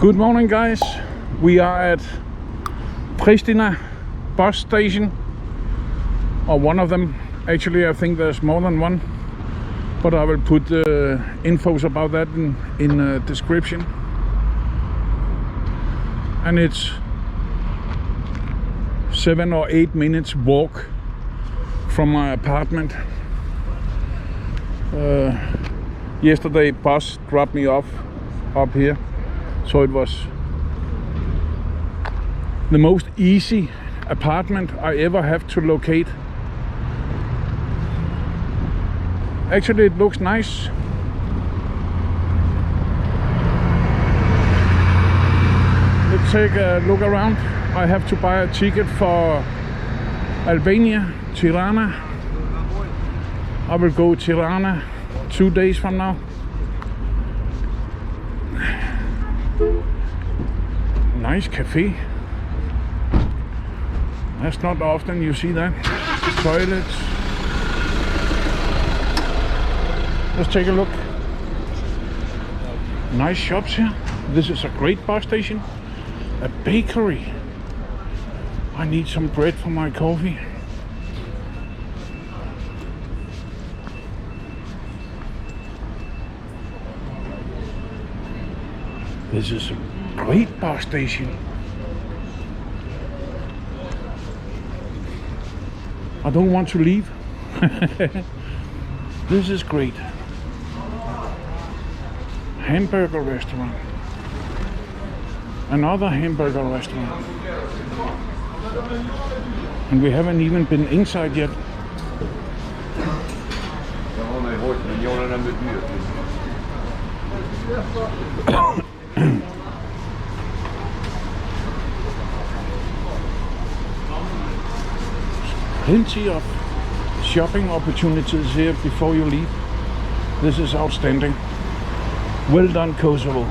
Good morning, guys. We are at Pristina bus station, or one of them. Actually, I think there's more than one, but I will put infos about that in the description. And it's 7 or 8 minutes walk from my apartment. Yesterday bus dropped me off up here, so it was the most easy apartment I ever have to locate. Actually, it looks nice. Let's take a look around. I have to buy a ticket for Albania, Tirana. I will go Tirana 2 days from now. Nice cafe. That's not often you see that. Toilets. Let's take a look. Nice shops here. This is a great bus station. A bakery. I need some bread for my coffee. This is a great bus station. I don't want to leave. This is great. Hamburger restaurant. Another hamburger restaurant. And we haven't even been inside yet. Plenty of shopping opportunities here before you leave. This is outstanding. Well done, Kosovo.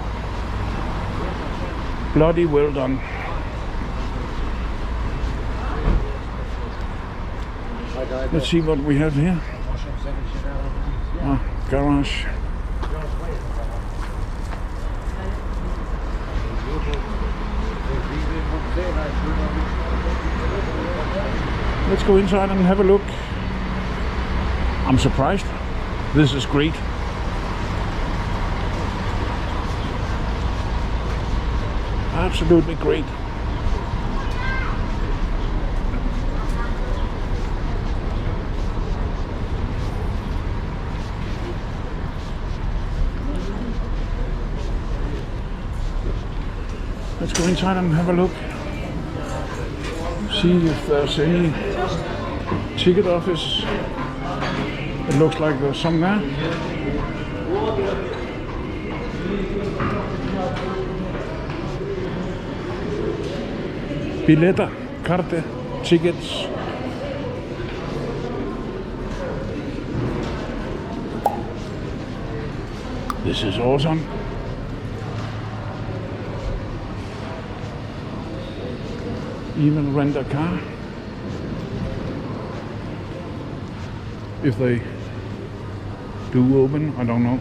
Bloody well done. Let's see what we have here. Garage. Let's go inside and have a look. I'm surprised. This is great. Absolutely great. Let's go inside and have a look. See if there's any ticket office. It looks like there's some there. Billetter, karte, tickets. This is awesome. Even rent a car. If they do open, I don't know.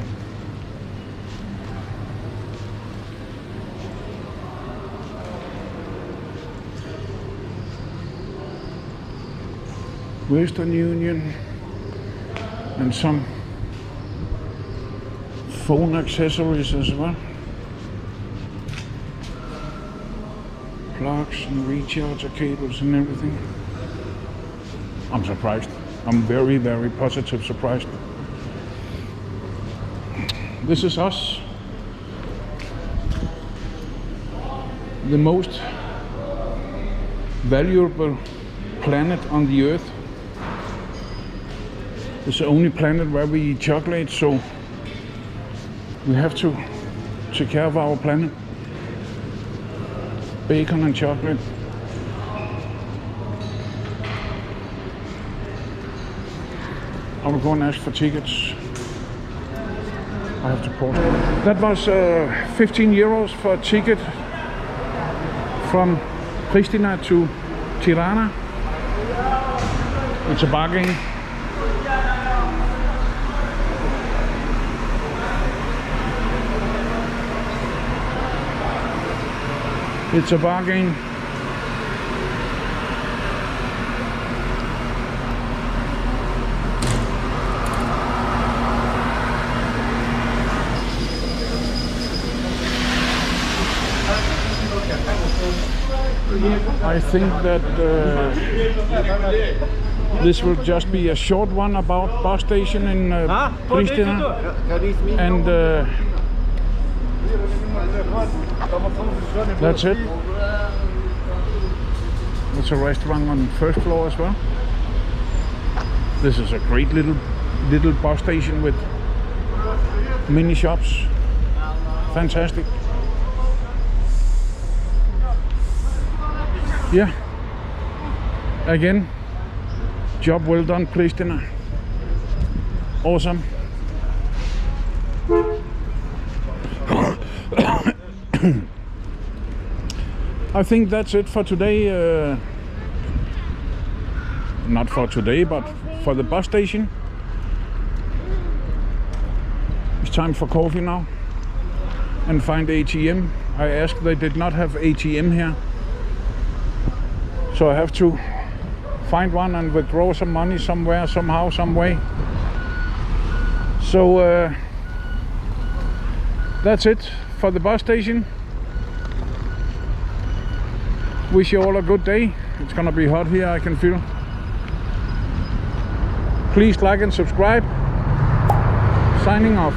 Western Union and some phone accessories as well. Plugs and recharger cables and everything. I'm surprised. I'm very, very positive surprised. This is us. The most valuable planet on the earth. It's the only planet where we eat chocolate, so we have to take care of our planet. Bacon and chocolate. I will go and ask for tickets. I have to pause. That was 15 euros for a ticket from Pristina to Tirana. It's a bargain. It's a bargain. I think that this will just be a short one about bus station in Pristina, and that's it. There's a restaurant on the first floor as well. This is a great little bus station with mini shops. Fantastic. Yeah, again, job well done, Pristina. Awesome. I think that's it for today. Not for today, but for the bus station. It's time for coffee now and find ATM. I asked, they did not have ATM here. So I have to find one and withdraw some money somewhere, somehow, some way. So that's it for the bus station. Wish you all a good day. It's gonna be hot here, I can feel. Please like and subscribe. Signing off.